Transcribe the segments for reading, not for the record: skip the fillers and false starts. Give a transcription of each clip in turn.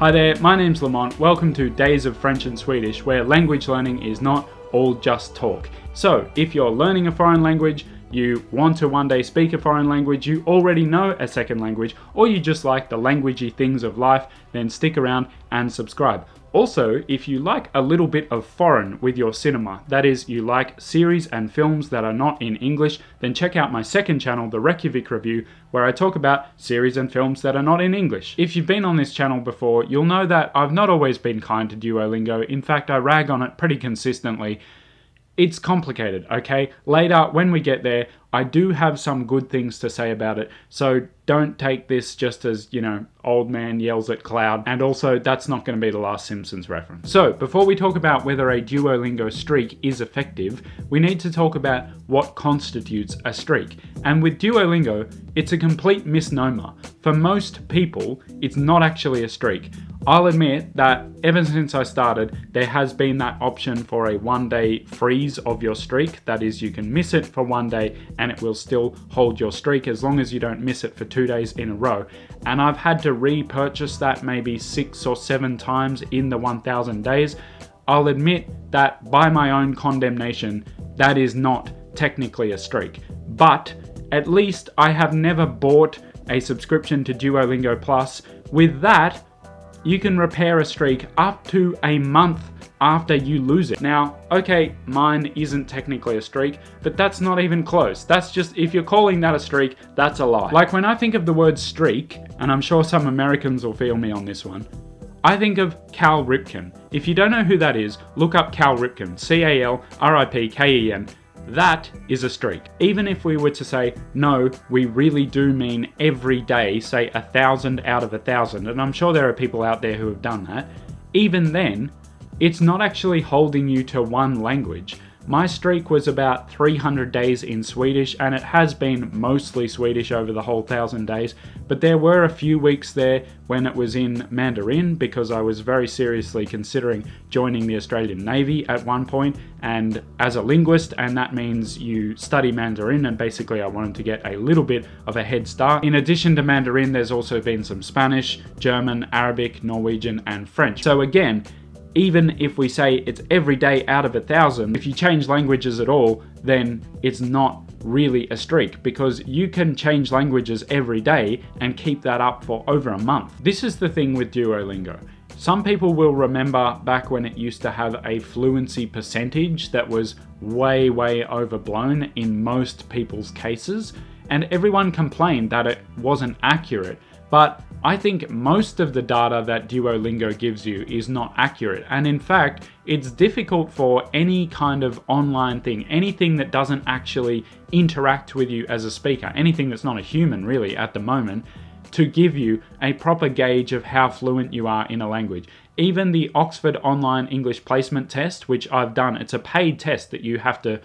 Hi there, my name's Lamont. Welcome to Days of French and Swedish, where language learning is not all just talk. So, if you're learning a foreign language, you want to one day speak a foreign language, you already know a second language, or you just like the languagey things of life, then stick around and subscribe. Also, if you like a little bit of foreign with your cinema, that is, you like series and films that are not in English, then check out my second channel, The Reykjavik Review, where I talk about series and films that are not in English. If you've been on this channel before, you'll know that I've not always been kind to Duolingo. In fact, I rag on it pretty consistently. It's complicated, okay? Later, when we get there, I do have some good things to say about it, so don't take this just as, old man yells at cloud, and also that's not going to be the last Simpsons reference. So, before we talk about whether a Duolingo streak is effective, we need to talk about what constitutes a streak. And with Duolingo, it's a complete misnomer. For most people, it's not actually a streak. I'll admit that ever since I started, there has been that option for a one-day freeze of your streak. That is, you can miss it for one day and it will still hold your streak as long as you don't miss it for 2 days in a row. And I've had to repurchase that maybe 6 or 7 times in the 1000 days. I'll admit that by my own condemnation, that is not technically a streak. But at least I have never bought a subscription to Duolingo Plus. With that, you can repair a streak up to a month after you lose it. Now, okay, mine isn't technically a streak, but that's not even close. That's just, if you're calling that a streak, that's a lie. Like when I think of the word streak, and I'm sure some Americans will feel me on this one, I think of Cal Ripken. If you don't know who that is, look up Cal Ripken, C-A-L-R-I-P-K-E-N. That is a streak. Even if we were to say, no, we really do mean every day, say 1,000 out of 1,000, and I'm sure there are people out there who have done that, even then, it's not actually holding you to one language. My streak was about 300 days in Swedish, and it has been mostly Swedish over the whole 1,000 days, but there were a few weeks there when it was in Mandarin, because I was very seriously considering joining the Australian Navy at one point, and as a linguist, and that means you study Mandarin, and basically I wanted to get a little bit of a head start. In addition to Mandarin, there's also been some Spanish, German, Arabic, Norwegian, and French. So again, even if we say it's every day out of 1,000, if you change languages at all, then it's not really a streak, because you can change languages every day and keep that up for over a month. This is the thing with Duolingo. Some people will remember back when it used to have a fluency percentage that was way overblown in most people's cases, and everyone complained that it wasn't accurate. But I think most of the data that Duolingo gives you is not accurate. And in fact, it's difficult for any kind of online thing, anything that doesn't actually interact with you as a speaker, anything that's not a human really at the moment, to give you a proper gauge of how fluent you are in a language. Even the Oxford Online English Placement Test, which I've done, it's a paid test that you have to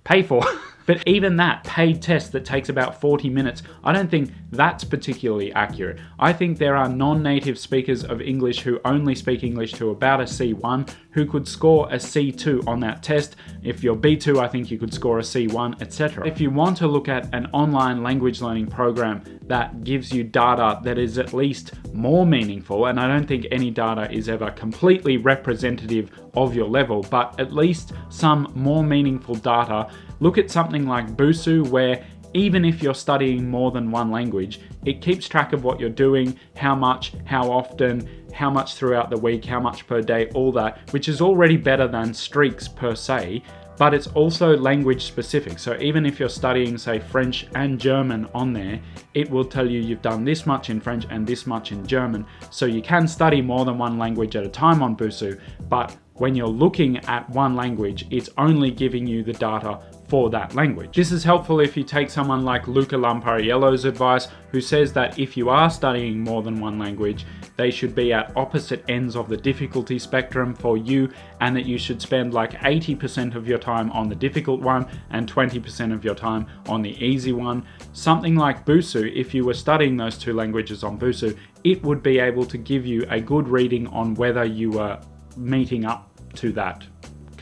pay for. But even that paid test that takes about 40 minutes, I don't think that's particularly accurate. I think there are non-native speakers of English who only speak English to about a C1 who could score a C2 on that test. If you're B2, I think you could score a C1, etc. If you want to look at an online language learning program that gives you data that is at least more meaningful, and I don't think any data is ever completely representative of your level, but at least some more meaningful data, look at something like Busuu, where even if you're studying more than one language, it keeps track of what you're doing, how much, how often, how much throughout the week, how much per day, all that, which is already better than streaks per se, but it's also language specific. So even if you're studying, say, French and German on there, it will tell you you've done this much in French and this much in German. So you can study more than one language at a time on Busuu, but when you're looking at one language, it's only giving you the data for that language. This is helpful if you take someone like Luca Lampariello's advice, who says that if you are studying more than one language, they should be at opposite ends of the difficulty spectrum for you, and that you should spend like 80% of your time on the difficult one and 20% of your time on the easy one. Something like Busuu, if you were studying those two languages on Busuu, it would be able to give you a good reading on whether you were meeting up to that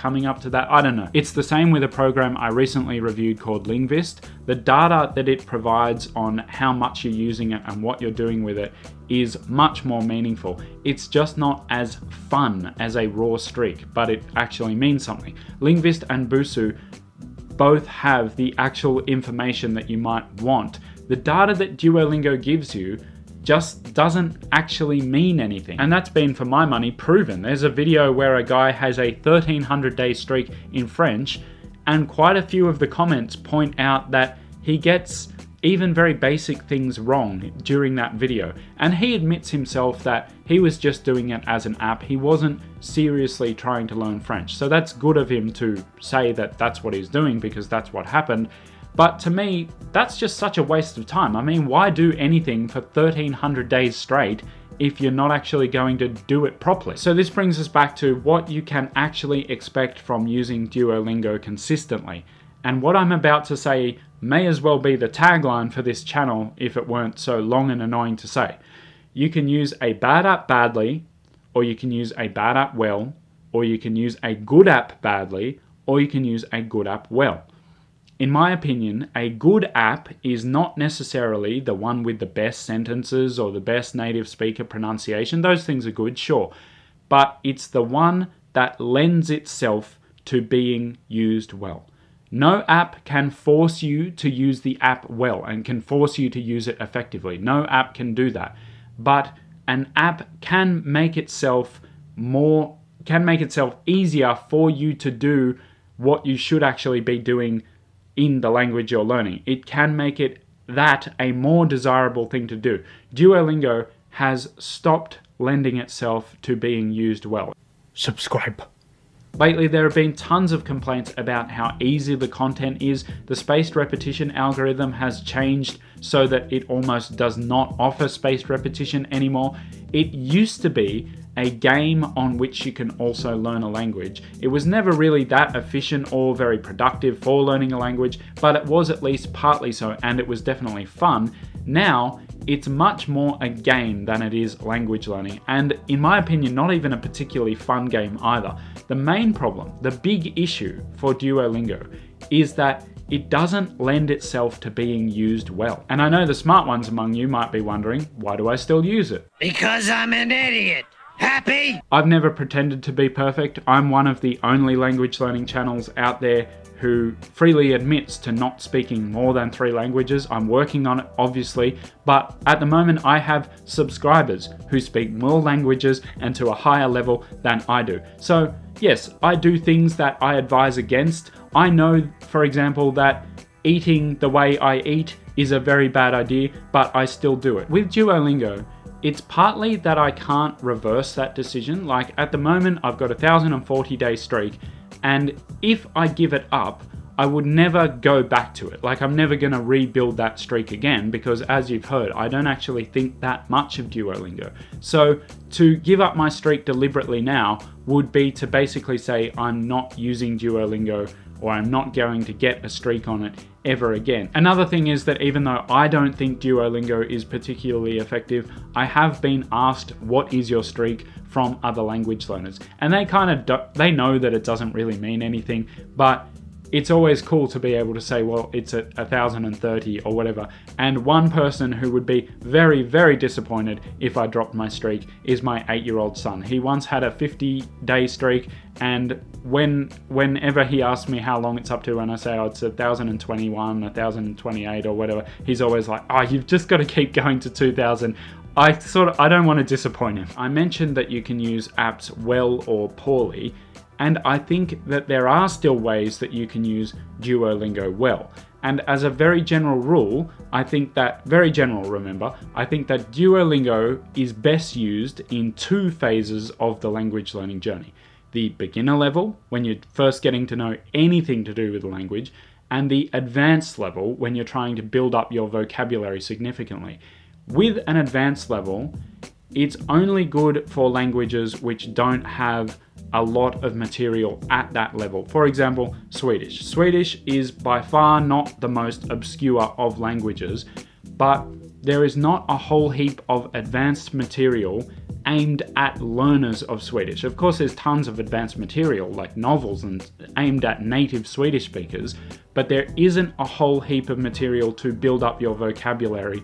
coming up to that. I don't know. It's the same with a program I recently reviewed called Lingvist. The data that it provides on how much you're using it and what you're doing with it is much more meaningful. It's just not as fun as a raw streak, but it actually means something. Lingvist and Busuu both have the actual information that you might want. The data that Duolingo gives you just doesn't actually mean anything. And that's been, for my money, proven. There's a video where a guy has a 1300-day streak in French, and quite a few of the comments point out that he gets even very basic things wrong during that video. And he admits himself that he was just doing it as an app. He wasn't seriously trying to learn French. So that's good of him to say that that's what he's doing, because that's what happened. But to me, that's just such a waste of time. I mean, why do anything for 1300 days straight if you're not actually going to do it properly? So this brings us back to what you can actually expect from using Duolingo consistently. And what I'm about to say may as well be the tagline for this channel if it weren't so long and annoying to say. You can use a bad app badly, or you can use a bad app well, or you can use a good app badly, or you can use a good app well. In my opinion, a good app is not necessarily the one with the best sentences or the best native speaker pronunciation. Those things are good, sure. But it's the one that lends itself to being used well. No app can force you to use the app well and can force you to use it effectively. No app can do that. But an app can make itself easier for you to do what you should actually be doing in the language you're learning. It can make it that a more desirable thing to do. Duolingo has stopped lending itself to being used well. Subscribe. Lately, there have been tons of complaints about how easy the content is. The spaced repetition algorithm has changed so that it almost does not offer spaced repetition anymore. It used to be a game on which you can also learn a language. It was never really that efficient or very productive for learning a language, but it was at least partly so, and it was definitely fun. Now, it's much more a game than it is language learning, and in my opinion, not even a particularly fun game either. The main problem, the big issue for Duolingo, is that it doesn't lend itself to being used well. And I know the smart ones among you might be wondering, why do I still use it? Because I'm an idiot. Happy? I've never pretended to be perfect. I'm one of the only language learning channels out there who freely admits to not speaking more than 3 languages. I'm working on it, obviously, but at the moment I have subscribers who speak more languages and to a higher level than I do. So yes, I do things that I advise against. I know, for example, that eating the way I eat is a very bad idea, but I still do it. With Duolingo, it's partly that I can't reverse that decision. Like at the moment, I've got a 1040-day streak, and if I give it up, I would never go back to it. Like I'm never gonna rebuild that streak again, because as you've heard, I don't actually think that much of Duolingo. So to give up my streak deliberately now would be to basically say I'm not using Duolingo, or I'm not going to get a streak on it ever again. Another thing is that even though I don't think Duolingo is particularly effective, I have been asked, what is your streak, from other language learners. And they know that it doesn't really mean anything, but it's always cool to be able to say, well, it's at 1030 or whatever. And one person who would be very, very disappointed if I dropped my streak is my 8-year-old son. He once had a 50-day streak, and whenever he asks me how long it's up to, and I say, oh, it's 1021, 1028 or whatever, he's always like, oh, you've just got to keep going to 2000. I don't want to disappoint him. I mentioned that you can use apps well or poorly, and I think that there are still ways that you can use Duolingo well. And as a very general rule, I think that Duolingo is best used in 2 phases of the language learning journey. The beginner level, when you're first getting to know anything to do with the language, and the advanced level, when you're trying to build up your vocabulary significantly. With an advanced level, it's only good for languages which don't have a lot of material at that level. For example, Swedish. Swedish is by far not the most obscure of languages, but there is not a whole heap of advanced material aimed at learners of Swedish. Of course, there's tons of advanced material like novels and aimed at native Swedish speakers, but there isn't a whole heap of material to build up your vocabulary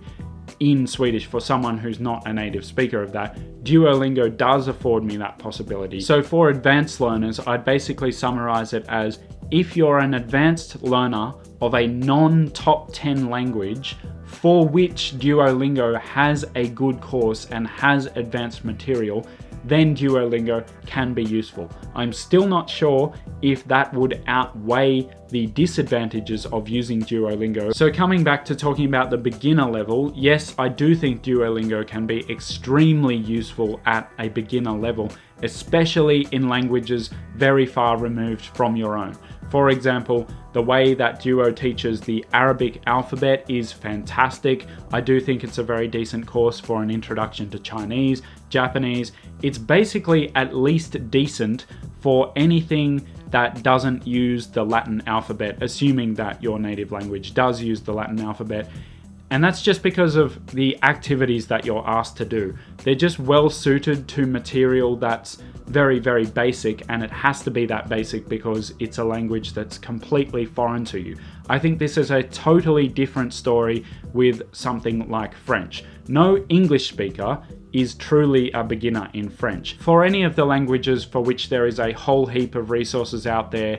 in Swedish for someone who's not a native speaker of that. Duolingo does afford me that possibility. So for advanced learners, I'd basically summarize it as, if you're an advanced learner of a non-top 10 language for which Duolingo has a good course and has advanced material, then Duolingo can be useful. I'm still not sure if that would outweigh the disadvantages of using Duolingo. So coming back to talking about the beginner level, yes, I do think Duolingo can be extremely useful at a beginner level, especially in languages very far removed from your own. For example, the way that Duo teaches the Arabic alphabet is fantastic. I do think it's a very decent course for an introduction to Chinese, Japanese. It's basically at least decent for anything that doesn't use the Latin alphabet, assuming that your native language does use the Latin alphabet. And that's just because of the activities that you're asked to do. They're just well suited to material that's very, very basic, and it has to be that basic because it's a language that's completely foreign to you. I think this is a totally different story with something like French. No English speaker is truly a beginner in French. For any of the languages for which there is a whole heap of resources out there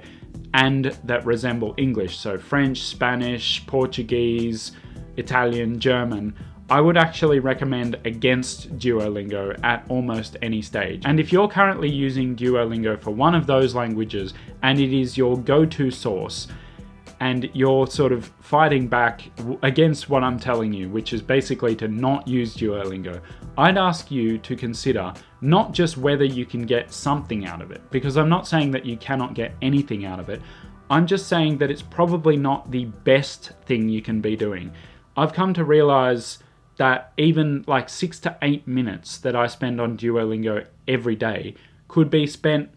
and that resemble English, so French, Spanish, Portuguese, Italian, German, I would actually recommend against Duolingo at almost any stage. And if you're currently using Duolingo for one of those languages and it is your go-to source, and you're sort of fighting back against what I'm telling you, which is basically to not use Duolingo, I'd ask you to consider not just whether you can get something out of it, because I'm not saying that you cannot get anything out of it. I'm just saying that it's probably not the best thing you can be doing. I've come to realize that even like 6 to 8 minutes that I spend on Duolingo every day could be spent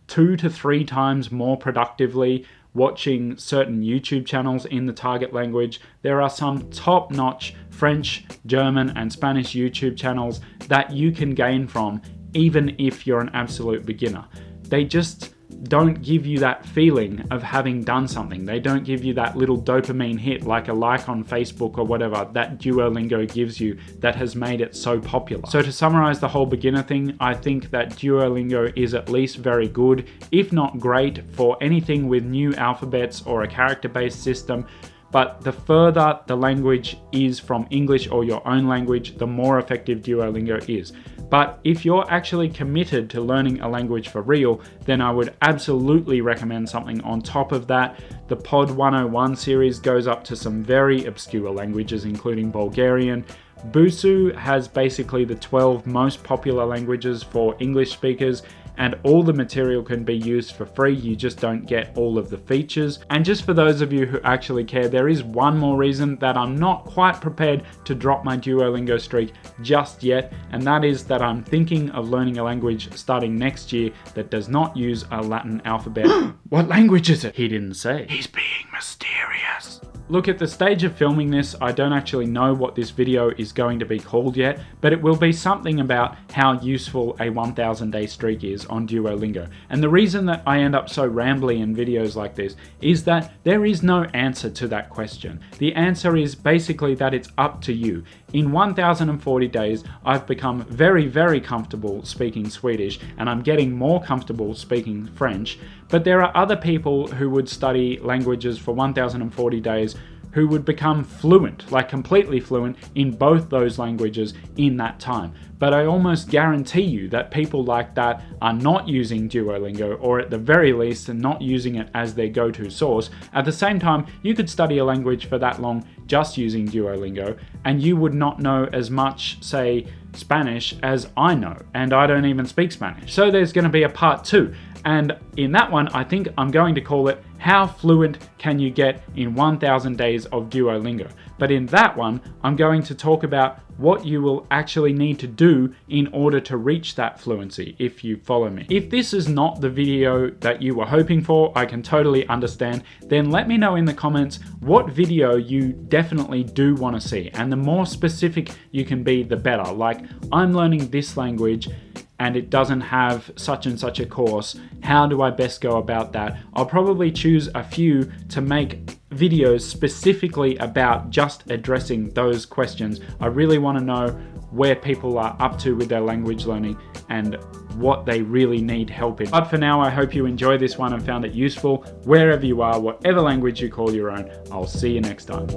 2 to 3 times more productively watching certain YouTube channels in the target language. There are some top-notch French, German, and Spanish YouTube channels that you can gain from even if you're an absolute beginner. They just don't give you that feeling of having done something. They don't give you that little dopamine hit like a like on Facebook or whatever that Duolingo gives you that has made it so popular. So to summarize the whole beginner thing, I think that Duolingo is at least very good, if not great, for anything with new alphabets or a character-based system. But the further the language is from English or your own language, the more effective Duolingo is. But if you're actually committed to learning a language for real, then I would absolutely recommend something on top of that. The Pod101 series goes up to some very obscure languages, including Bulgarian. Busuu has basically the 12 most popular languages for English speakers, and all the material can be used for free. You just don't get all of the features. And just for those of you who actually care, there is one more reason that I'm not quite prepared to drop my Duolingo streak just yet, and that is that I'm thinking of learning a language starting next year that does not use a Latin alphabet. What language is it? He didn't say. He's being mysterious. Look, at the stage of filming this, I don't actually know what this video is going to be called yet, but it will be something about how useful a 1000 day streak is on Duolingo. And the reason that I end up so rambly in videos like this is that there is no answer to that question. The answer is basically that it's up to you. In 1040 days, I've become very, very comfortable speaking Swedish, and I'm getting more comfortable speaking French. But there are other people who would study languages for 1040 days who would become fluent, like completely fluent in both those languages in that time. But I almost guarantee you that people like that are not using Duolingo, or at the very least not using it as their go-to source. At the same time, you could study a language for that long just using Duolingo, and you would not know as much, say, Spanish as I know, and I don't even speak Spanish. So there's going to be a part 2. And in that one, I think I'm going to call it How Fluent Can You Get in 1000 Days of Duolingo. But in that one, I'm going to talk about what you will actually need to do in order to reach that fluency, if you follow me. If this is not the video that you were hoping for, I can totally understand. Then let me know in the comments what video you definitely do want to see. And the more specific you can be, the better. Like, I'm learning this language and it doesn't have such and such a course. How do I best go about that? I'll probably choose a few to make videos specifically about just addressing those questions. I really want to know where people are up to with their language learning and what they really need help in. But for now, I hope you enjoyed this one and found it useful. Wherever you are, whatever language you call your own, I'll see you next time.